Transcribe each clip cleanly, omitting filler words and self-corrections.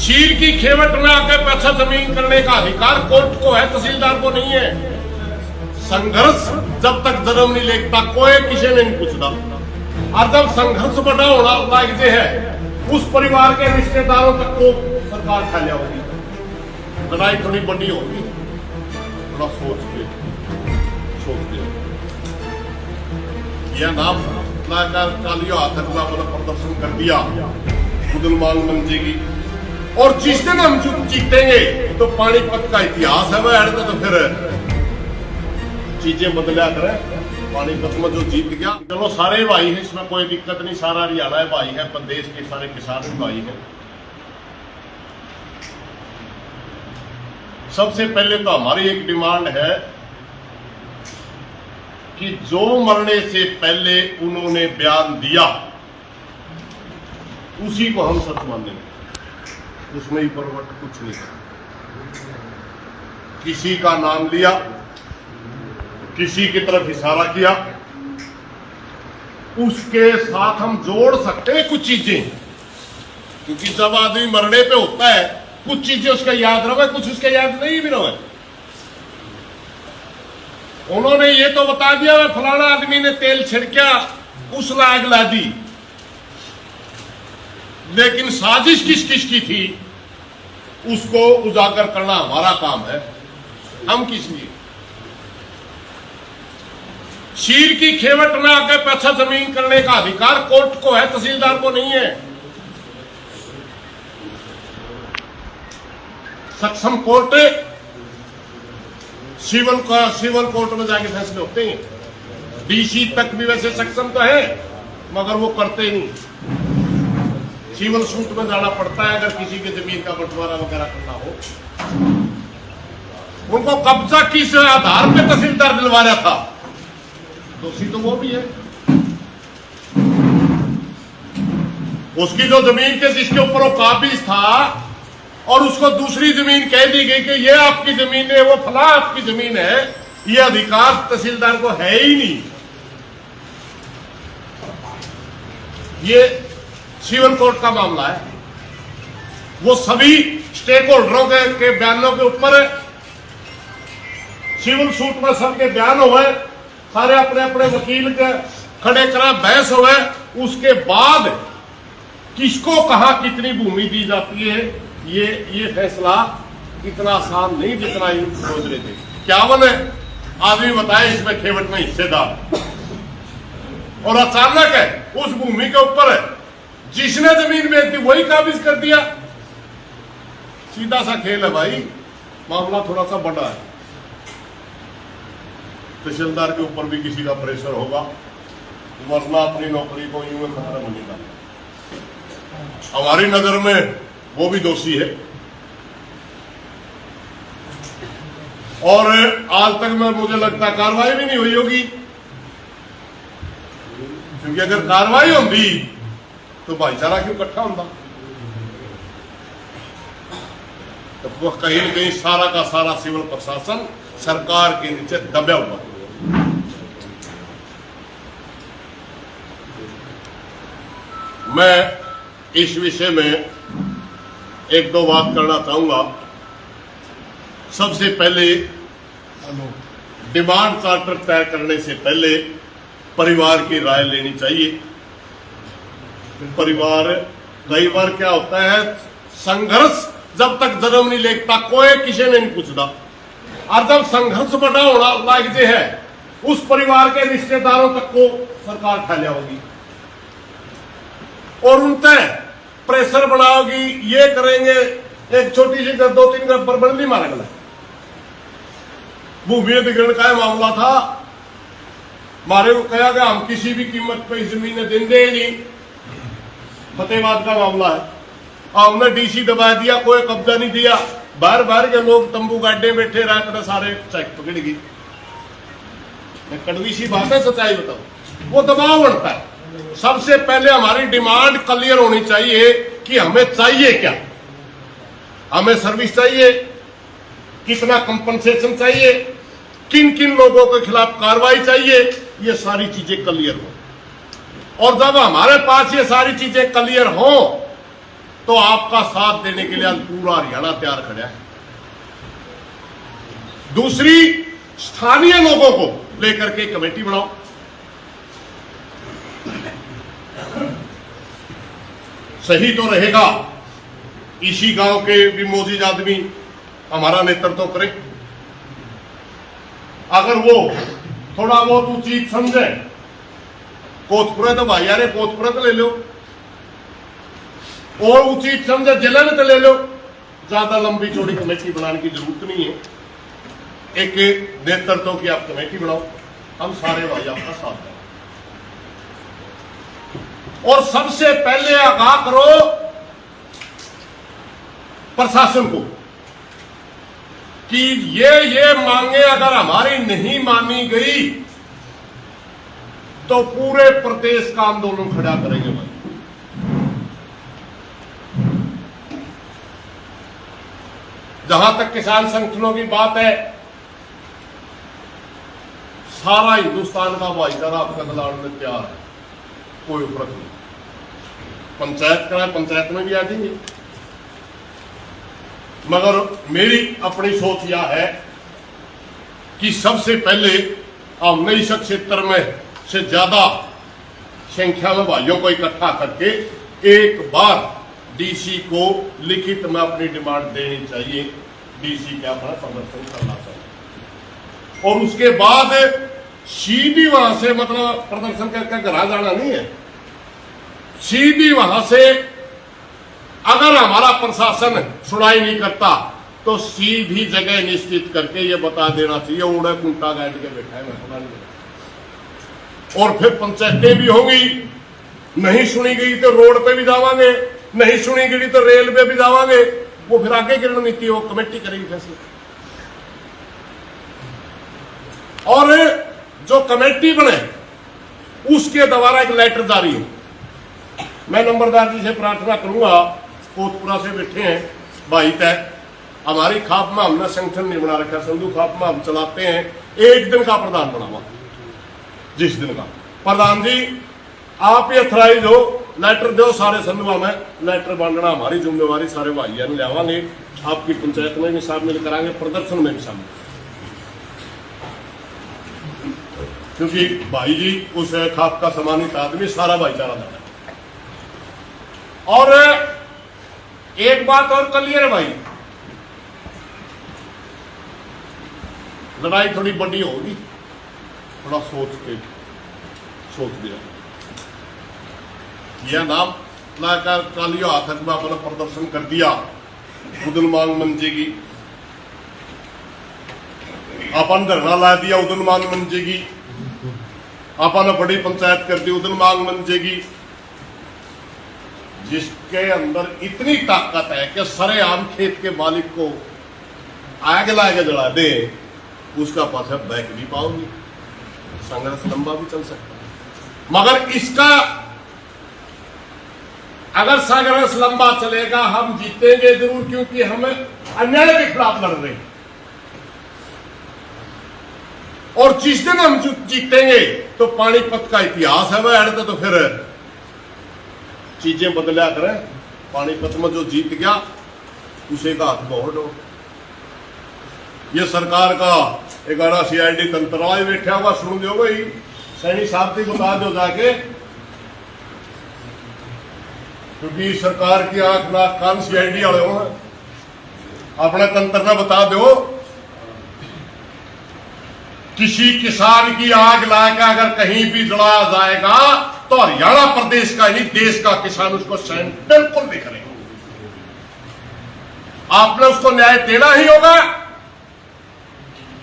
शीर की खेवट में आके पैसा जमीन करने का अधिकार कोर्ट को है, तहसीलदार को नहीं है। संघर्ष जब तक जन्म नहीं लेता कोई किसी ने नहीं पूछता, और जब संघर्ष बड़ा होना लाग जे है उस परिवार के रिश्तेदारों तक को सरकार फैलिया होगी, लड़ाई थोड़ी बड़ी होगी। थोड़ा सोच के यह नाम कालियो हाथ प्रदर्शन कर दिया मुसलमान मंजी की, और जिस दिन हम जीतेंगे तो पानीपत का इतिहास है वह तो फिर चीजें बदलिया करें। पानीपत में जो जीत गया, चलो सारे भाई हैं, इसमें कोई दिक्कत नहीं, सारा हरियाणा भाई है, प्रदेश के सारे किसान भी भाई हैं। सबसे पहले तो हमारी एक डिमांड है कि जो मरने से पहले उन्होंने बयान दिया उसी को हम सच मानेंगे, उसमें ही परिवर्तन कुछ नहीं है। किसी का नाम लिया, किसी की तरफ इशारा किया, उसके साथ हम जोड़ सकते हैं कुछ चीजें, क्योंकि जब आदमी मरने पे होता है कुछ चीजें उसका याद रहे, कुछ उसके याद नहीं भी रहे। उन्होंने ये तो बता दिया वह फलाना आदमी ने तेल छिड़का उस आग ला दी, लेकिन साजिश किस किस की थी उसको उजागर करना हमारा काम है। हम किस लिए शीर की खेवट में आके पैसा जमीन करने का अधिकार कोर्ट को है, तहसीलदार को नहीं है। सक्षम कोर्ट सिविल कोर्ट में जाके फैसले होते हैं। डीसी तक भी वैसे सक्षम तो है मगर वो करते नहीं, सिविल सूट में जाना पड़ता है अगर किसी की जमीन का बंटवारा वगैरह करना हो। उनको कब्जा किस आधार पे तहसीलदार दिलवा रहा था, दोषी तो वो भी है। उसकी जो जमीन के जिसके ऊपर वो काबिज था और उसको दूसरी जमीन कह दी गई कि ये आपकी जमीन है, वो फला आपकी जमीन है, ये अधिकार तहसीलदार को है ही नहीं। ये सिविल कोर्ट का मामला है, वो सभी स्टेक होल्डरों के बयानों के ऊपर है। सिविल सूट में सबके बयान हुए, सारे अपने अपने वकील के खड़े करा, बहस हुए, उसके बाद किसको कहां कितनी भूमि दी जाती है ये फैसला इतना आसान नहीं जितना ये सोच रहे थे। 51 आदमी बताए इसमें खेवट में हिस्सेदार, और अचानक है उस भूमि के ऊपर है जिसने जमीन बेच दी वही काबिज कर दिया। सीधा सा खेल है भाई, मामला थोड़ा सा बड़ा है। तहसीलदार के ऊपर भी किसी का प्रेशर होगा, वरना अपनी नौकरी को यूं में खतरा बनेगा। हमारी नजर में वो भी दोषी है, और आज तक में मुझे लगता है कार्रवाई भी नहीं हुई होगी, क्योंकि अगर कार्रवाई होती तो भाईचारा क्यों इकट्ठा होता। तो वो कहीं न कहीं सारा का सारा सिविल प्रशासन सरकार के नीचे दबा हुआ। मैं इस विषय में एक दो बात करना चाहूंगा। सबसे पहले डिमांड चार्टर तय करने से पहले परिवार की राय लेनी चाहिए। परिवार कई बार क्या होता है, संघर्ष जब तक जन्म नहीं लेता कोई किसी ने नहीं पूछता, और जब संघर्ष बड़ा होना लाग जे है उस परिवार के रिश्तेदारों तक को सरकार फैलिया होगी, और उन तय प्रेशर बनाओगी, ये करेंगे। एक छोटी सी 2-3 घर पर बंदी मारा गया, भूमि अधिग्रहण का मामला था। मारे को कहा गया हम किसी भी कीमत पर इस जमीन देंगे नहीं, फतेहबाद का मामला है। हमने डीसी दबा दिया, कोई कब्जा नहीं दिया, बाहर बाहर के लोग तंबू गाड्डे बैठे रहते, सारे चेक पकड़ गई। कड़वी सी बात है, सच्चाई बताओ, वो दबाव बढ़ता है। सबसे पहले हमारी डिमांड क्लियर होनी चाहिए कि हमें चाहिए क्या, हमें सर्विस चाहिए, कितना कंपनसेशन चाहिए, किन किन लोगों के खिलाफ कार्रवाई चाहिए, ये सारी चीजें क्लियर हो। और जब हमारे पास ये सारी चीजें क्लियर हो तो आपका साथ देने के लिए आज पूरा हरियाणा तैयार खड़ा है। दूसरी, स्थानीय लोगों को लेकर के कमेटी बनाओ। सही तो रहेगा इसी गांव के भी मौजूद आदमी हमारा नेतृत्व करे। अगर वो थोड़ा बहुत उचित समझे, कोतपुरा तो भाई यार कोतपुरा तो ले लो, और उचित समझे जिले में तो ले लो। ज्यादा लंबी चौड़ी कमेटी बनाने की जरूरत नहीं है। एक नेतृत्व की आप कमेटी बनाओ, हम सारे भाई आपका साथ दें। और सबसे पहले आगाह करो प्रशासन को कि ये मांगे अगर हमारी नहीं मानी गई तो पूरे प्रदेश का आंदोलन खड़ा करेंगे भाई। जहां तक किसान संगठनों की बात है, सारा हिंदुस्तान का भाईचारा आपका दलाल में तैयार है, कोई फर्क नहीं। पंचायत कराए, पंचायत में भी आ जाएंगे। मगर मेरी अपनी सोच यह है कि सबसे पहले हम इस क्षेत्र में से ज्यादा संख्या में भाइयों को इकट्ठा करके एक बार डीसी को लिखित में अपनी डिमांड देनी चाहिए। डीसी का अपना प्रदर्शन करना चाहिए और उसके बाद सीधी वहां से, मतलब प्रदर्शन करके घर जाना नहीं है, सीधी वहां से अगर हमारा प्रशासन सुनाई नहीं करता तो सीधी जगह निश्चित करके ये बता देना चाहिए उड़े कुंटा गाइड के बैठा है, मैं सुना नहीं। और फिर पंचायतें भी होंगी, नहीं सुनी गई तो रोड पे भी जावांगे, नहीं सुनी गई तो रेल पे भी जावांगे। वो फिर आगे की रणनीति वो कमेटी करेगी फैसले। और जो कमेटी बने उसके द्वारा एक लेटर जारी हो। मैं नंबरदार जी से प्रार्थना करूंगा, कोतपुरा से बैठे हैं भाई तय, हमारी खाप में हमने संगठन नहीं बना रखा, संधु खाप में हम चलाते हैं, एक दिन का प्रधान बनावा। जिस दिन का प्रधान जी आप ये अथराइज हो, लेटर दो सारे संधुआ में, लेटर बांटना हमारी जिम्मेवारी, सारे भाइयों ने लियावांगे। आपकी पंचायत में भी शामिल कराएंगे, प्रदर्शन में भी शामिल, क्योंकि भाई जी उस खाप का सम्मानित आदमी, सारा भाईचारा है। और एक बात और क्लियर है भाई, लड़ाई थोड़ी बड़ी होगी, थोड़ा सोच दिया। यह नाम लाकर कालियो हाथक में अपना प्रदर्शन कर दिया, उदन मांग मंजेगी, अपन धरना ला दिया उदन मांग मंजेगी, अपन बड़ी पंचायत कर दी उदन मांग मंजेगी। जिसके अंदर इतनी ताकत है कि सरेआम खेत के मालिक को आग लाके जला दे, उसका पास बैक भी पाओगी, संघर्ष लंबा भी चल सकता है। मगर इसका अगर संघर्ष लंबा चलेगा हम जीतेंगे जरूर, क्योंकि हम अन्याय के खिलाफ लड़ रहे हैं। और जिस दिन हम जीतेंगे तो पानीपत का इतिहास है वह अड़ते, तो फिर चीजें बदला करें। पानीपत में जो जीत गया उसे का हाथ बहुत हो। ये सरकार का 11 CID तंत्रवाई बैठा हुआ सुन दो भाई, सैनी साहब से बता दो जाके, क्योंकि सरकार की आंख नाक कान CID वाले हो, अपने तंत्र में बता दो। किसी किसान की आग लाकर अगर कहीं भी जला जाएगा तो हरियाणा प्रदेश का नहीं देश का किसान उसको सहन बिल्कुल नहीं करेगा। आपने उसको न्याय देना ही होगा।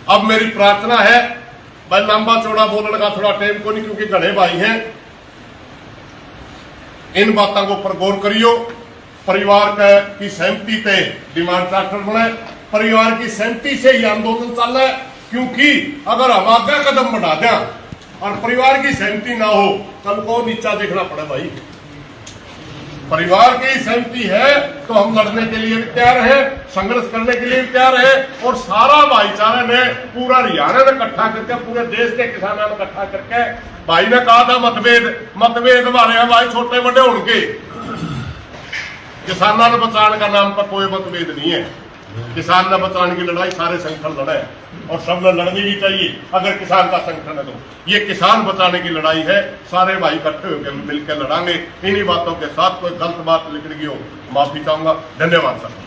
अब मेरी प्रार्थना है, भाई लंबा चौड़ा बोलने का थोड़ा टाइम को नहीं, क्योंकि घने भाई हैं, इन बातों को ऊपर गौर करियो। परिवार की सहमति पे डिमांड चार्टर बने, परिवार की सहमति से ही आंदोलन चल रहा है। क्योंकि अगर हम आगे कदम बढ़ा दें और परिवार की सहमति ना हो, कल को नीचा देखना पड़े भाई। परिवार की सहमति है तो हम लड़ने के लिए भी तैयार है, संघर्ष करने के लिए भी तैयार है। और सारा भाईचारा ने पूरा हरियाणा ने इकट्ठा करके, पूरे देश के किसानों ने इकट्ठा करके, भाई ने कहा था मतभेद हमारे यहाँ भाई छोटे बड़े होंगे, किसानों ने बचाने का नाम पर कोई मतभेद नहीं है। किसान ने बचाने की लड़ाई सारे संगठन लड़े हैं और सब ने लड़नी भी चाहिए। अगर किसान का संगठन है तो ये किसान बचाने की लड़ाई है, सारे भाई इकट्ठे होकर मिलकर लड़ांगे। इन्हीं बातों के साथ कोई गलत बात निकल गई हो माफी चाहूंगा। धन्यवाद सर।